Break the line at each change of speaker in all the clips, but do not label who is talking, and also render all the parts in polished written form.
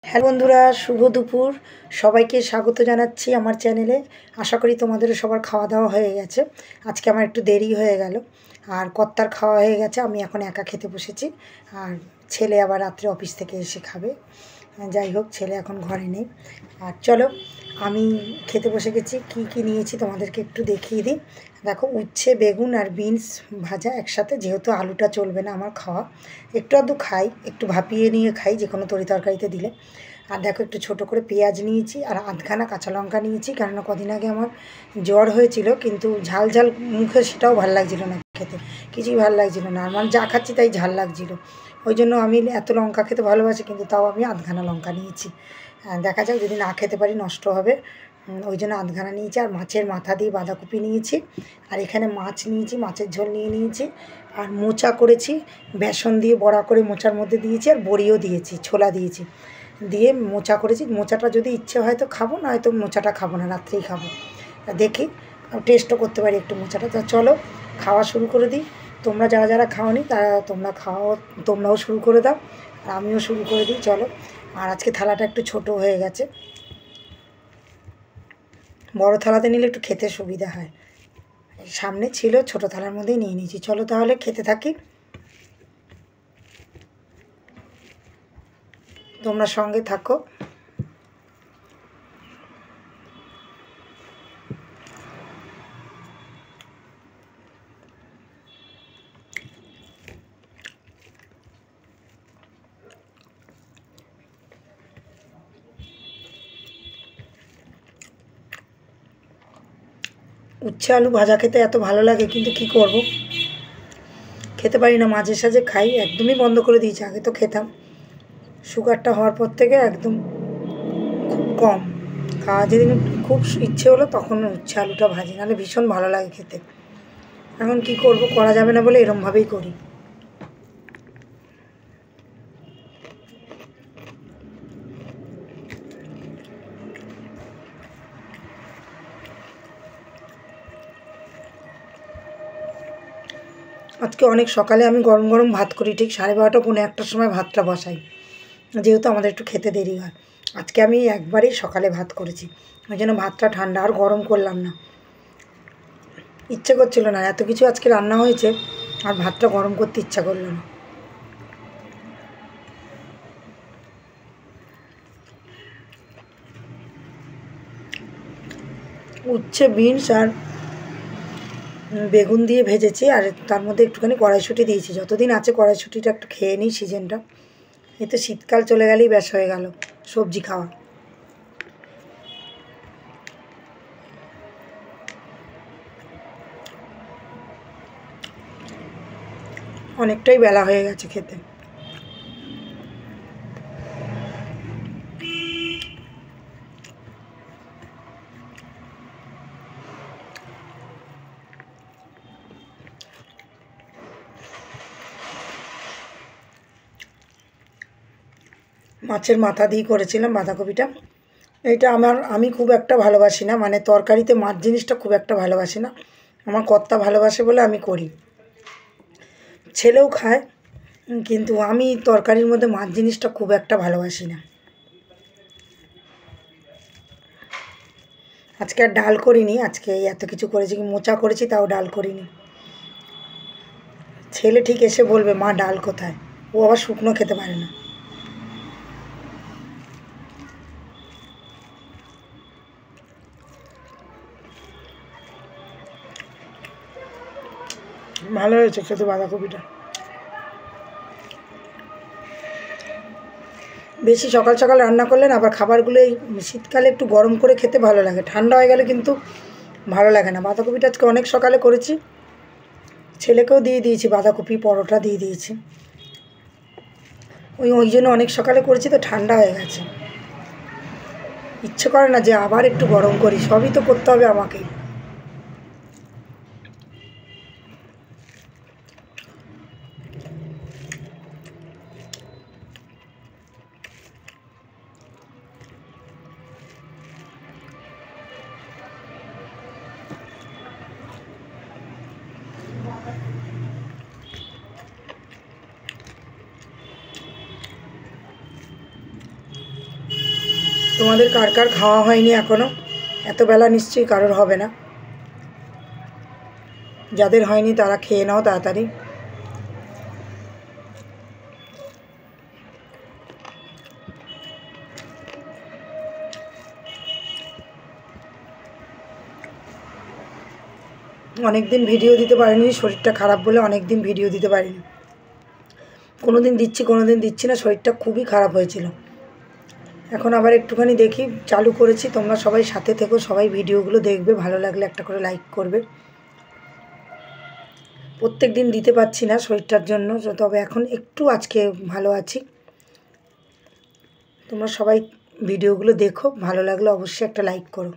Hello বন্ধুরা, শুভ দুপুর। সবাইকে স্বাগত জানাচ্ছি আমার চ্যানেলে। আশা করি তোমাদেরও সবার খাওয়া দাওয়া হয়ে গেছে। আজকে আমার একটু দেরি হয়ে গেল, আর কর্তার খাওয়া হয়ে গেছে, আমি এখন একা খেতে বসেছি। আর ছেলে আবার রাত্রে অফিস থেকে এসে খাবে। যাই হোক, ছেলে এখন ঘরে নেই। আর চলো, আমি খেতে বসে গেছি। কি কি নিয়েছি তোমাদেরকে একটু দেখিয়ে দিই। দেখো, উচ্ছে, বেগুন আর বিনস ভাজা একসাথে, যেহেতু আলুটা চলবে না আমার খাওয়া। একটু আধটু খাই, একটু ভাপিয়ে নিয়ে খাই যে কোনো তরি তরকারিতে দিলে। আর দেখো, একটু ছোটো করে পেঁয়াজ নিয়েছি আর আধখানা কাঁচা লঙ্কা নিয়েছি, কেননা কদিন আগে আমার জ্বর হয়েছিল, কিন্তু ঝাল ঝাল মুখে সেটাও ভাল লাগছিল না খেতে, কিছুই ভাল লাগছিল না। আমার যা খাচ্ছি তাই ঝাল লাগছিল। ওই জন্য আমি এত লঙ্কা খেতে ভালোবাসি, কিন্তু তাও আমি আধখানা লঙ্কা নিয়েছি। দেখা যাক, যদি না খেতে পারি নষ্ট হবে, ওই জন্য আধখানা নিয়েছি। আর মাছের মাথা দিয়ে বাঁধাকপি নিয়েছি, আর এখানে মাছ নিয়েছি, মাছের ঝোল নিয়ে নিয়েছি। আর মোচা করেছি, বেসন দিয়ে বড়া করে মোচার মধ্যে দিয়েছি, আর বড়িও দিয়েছি, ছোলা দিয়েছি, দিয়ে মোচা করেছি। মোচাটা যদি ইচ্ছে হয় তো খাবো, না হয়তো মোচাটা খাবো না, রাত্রেই খাবো। দেখি, টেস্টও করতে পারি একটু মোচাটা। তো চলো, খাওয়া শুরু করে দিই। তোমরা যারা যারা খাওনি তারা তোমরাও শুরু করে দাও, আর আমিও শুরু করে দিই, চলো। আর আজকে থালাটা একটু ছোট হয়ে গেছে, বড় থালাতে নিলে একটু খেতে সুবিধা হয়। সামনে ছিল, ছোট থালার মধ্যেই নিয়ে নিয়েছি। চলো তাহলে খেতে থাকি, তোমরা সঙ্গে থাকো। উচ্ছে আলু ভাজা খেতে এত ভালো লাগে, কিন্তু কি করব, খেতে পারি না। মাঝে সাঝে খাই, একদমই বন্ধ করে দিয়েছি। আগে তো খেতাম, সুগারটা হওয়ার পর থেকে একদম খুব কম খাওয়া। যেদিন খুব ইচ্ছে হলো তখন উচ্ছে আলুটা ভাজি, নাহলে ভীষণ ভালো লাগে খেতে। এখন কি করব, করা যাবে না বলে এরমভাবেই করি। আজকে অনেক সকালে আমি গরম গরম ভাত করি, ঠিক 12:30 পৌনে 1টার সময় ভাতটা বসাই, যেহেতু আমাদের একটু খেতে দেরি হয়। আজকে আমি একবারেই সকালে ভাত করেছি, ওই জন্য ভাতটা ঠান্ডা, আর গরম করলাম না। ইচ্ছে করছিল না, এত কিছু আজকে রান্না হয়েছে, আর ভাতটা গরম করতে ইচ্ছা করলো না। উচ্ছে, বিনস আর বেগুন দিয়ে ভেজেছি, আর তার মধ্যে একটুখানি কড়াইশুঁটি দিয়েছি। যতদিন আছে কড়াইশুঁটিটা একটু খেয়ে নিই সিজনটা, এতে শীতকাল চলে গেলেই ব্যাস হয়ে গেল সবজি খাওয়া। অনেকটাই বেলা হয়ে গেছে খেতে। মাছের মাথা দিয়ে করেছিলাম বাঁধাকপিটা। এইটা আমি খুব একটা ভালোবাসি না, মানে তরকারিতে মাছ জিনিসটা খুব একটা ভালোবাসি না। আমার কর্তা ভালোবাসে বলে আমি করি, ছেলেও খায়, কিন্তু আমি তরকারির মধ্যে মাছ জিনিসটা খুব একটা ভালোবাসি না। আজকে আর ডাল করিনি, আজকে এত কিছু করেছি, মোচা করেছি, তাও ডাল করিনি। ছেলে ঠিক এসে বলবে, মা ডাল কোথায়। ও আবার শুকনো খেতে পারে না। ভালো হয়েছে খেতে বাঁধাকপিটা। বেশি সকাল সকাল রান্না করলে না, আবার খাবারগুলো এই শীতকালে একটু গরম করে খেতে ভালো লাগে, ঠান্ডা হয়ে গেলে কিন্তু ভালো লাগে না। বাঁধাকপিটা আজকে অনেক সকালে করেছি, ছেলেকেও দিয়ে দিয়েছি, বাঁধাকপি পরোটা দিয়ে দিয়েছি। ওই জন্য অনেক সকালে করেছি, তো ঠান্ডা হয়ে গেছে। ইচ্ছে করে না যে আবার একটু গরম করি, সবই তো করতে হবে আমাকেই। তোমাদের কার কার খাওয়া হয়নি এখনও? এত বেলা নিশ্চয়ই কারোর হবে না। যাদের হয়নি তারা খেয়ে নাও তাড়াতাড়ি। অনেক দিন ভিডিও দিতে পারিনি, শরীরটা খারাপ বলে অনেক দিন ভিডিও দিতে পারিনি। কোনো দিন দিচ্ছি, কোনো দিন দিচ্ছি না, শরীরটা খুবই খারাপ হয়েছিল। এখন আবার একটুখানি দেখি চালু করেছি। তোমরা সবাই সাথে থেকো, সবাই ভিডিওগুলো দেখবে, ভালো লাগলে একটা করে লাইক করবে। প্রত্যেক দিন দিতে পারছি না শরীরটার জন্য, তবে এখন একটু আজকে ভালো আছি। তোমরা সবাই ভিডিওগুলো দেখো, ভালো লাগলে অবশ্যই একটা লাইক করো।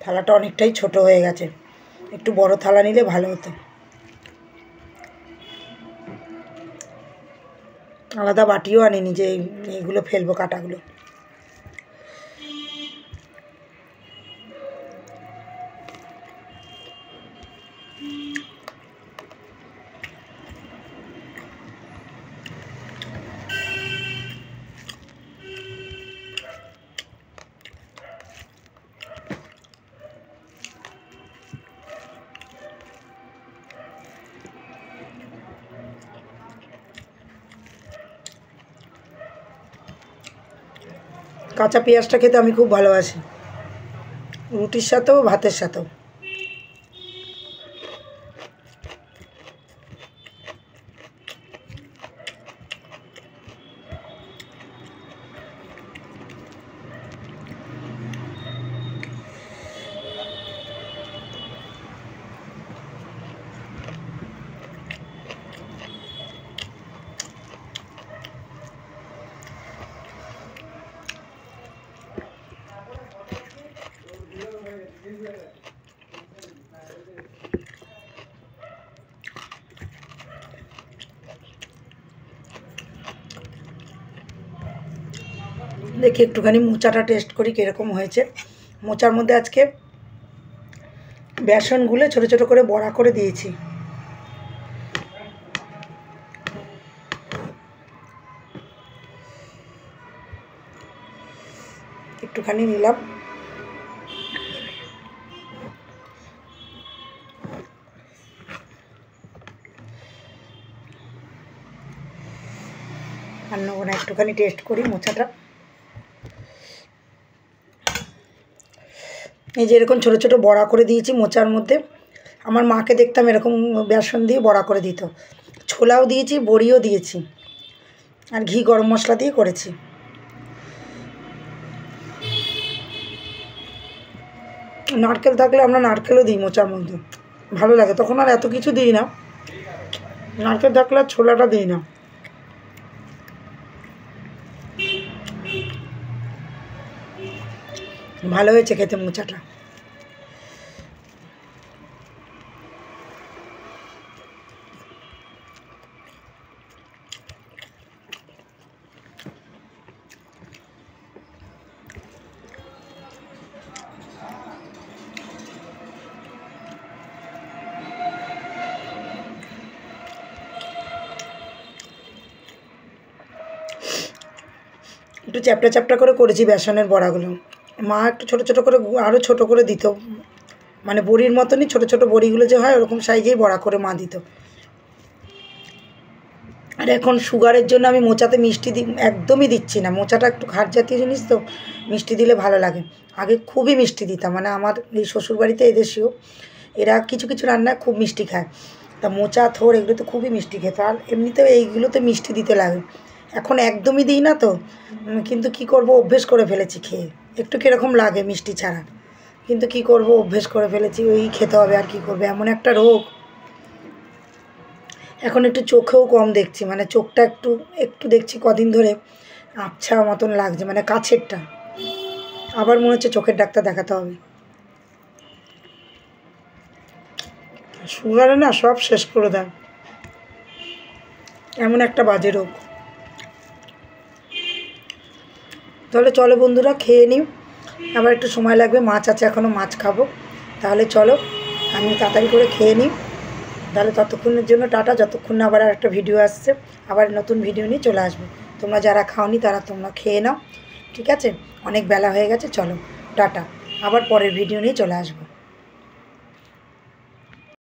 থালাটা অনেকটাই ছোট হয়ে গেছে, একটু বড় থালা নিলে ভালো হতো। আলাদা বাটিও আনিনি যে এইগুলো ফেলবো, কাটাগুলো। কাঁচা পেঁয়াজটা খেতে আমি খুব ভালোবাসি, রুটির সাথেও ভাতের সাথেও। দেখি একটুখানি মোচাটা টেস্ট করি কীরকম হয়েছে। মোচার মধ্যে আজকে বেসন গুলে ছোটো ছোটো করে বড়া করে দিয়েছি। একটুখানি নিলাম। আর নেবো না, একটুখানি টেস্ট করি মোচাটা। এই যে এরকম ছোটো ছোটো বড়া করে দিয়েছি মোচার মধ্যে। আমার মাকে দেখতাম এরকম বেসন দিয়ে বড়া করে দিত। ছোলাও দিয়েছি, বড়িও দিয়েছি, আর ঘি গরম মশলা দিয়ে করেছি। নারকেল থাকলে আমরা নারকেলও দিই মোচার মধ্যে, ভালো লাগে। তখন আর এত কিছু দিই না, নারকেল থাকলে আর ছোলাটা দিই না। ভালো হয়েছে খেতে মোচাটা। একটু চ্যাপটা চ্যাপটা করে করেছি বেসনের বড়াগুলো। মা একটু ছোটো ছোটো করে আরও ছোটো করে দিত, মানে বড়ির মতনই ছোটো ছোটো বড়িগুলো যে হয় ওরকম সাইজেই বড়া করে মা দিত। আর এখন সুগারের জন্য আমি মোচাতে মিষ্টি একদমই দিচ্ছি না। মোচাটা একটু খাট জাতীয় জিনিস তো, মিষ্টি দিলে ভালো লাগে। আগে খুবই মিষ্টি দিতাম, মানে আমার এই শ্বশুরবাড়িতে এদেশেও এরা কিছু কিছু রান্নায় খুব মিষ্টি খায়। তা মোচা, থোড় এগুলো তো খুবই মিষ্টি খেত, আর এমনিতেও এইগুলোতে মিষ্টি দিতে লাগে। এখন একদমই দিই না তো, কিন্তু কি করব, অভ্যেস করে ফেলেছি খেয়ে। একটু কীরকম লাগে মিষ্টি ছাড়া, কিন্তু কি করব, অভ্যেস করে ফেলেছি, ওই খেতে হবে। আর কি করবে, এমন একটা রোগ। এখন একটু চোখেও কম দেখছি, মানে চোখটা একটু একটু দেখছি কদিন ধরে আবছা মতন লাগছে, মানে কাছেরটা। আবার মনে হচ্ছে চোখের ডাক্তার দেখাতে হবে। সুগারে না সব শেষ করে দেয়, এমন একটা বাজে রোগ। তাহলে চলো বন্ধুরা, খেয়ে নিই, আবার একটু সময় লাগবে, মাছ আছে এখনও, মাছ খাবো। তাহলে চলো আমি তাড়াতাড়ি করে খেয়ে নিই। তাহলে ততক্ষণের জন্য টাটা, যতক্ষণ না আবার একটা ভিডিও আসছে, আবার নতুন ভিডিও নিয়ে চলে আসবে। তোমরা যারা খাওনি তোমরা খেয়ে নাও, ঠিক আছে? অনেক বেলা হয়ে গেছে, চলো টাটা, আবার পরের ভিডিও নিয়ে চলে আসবো।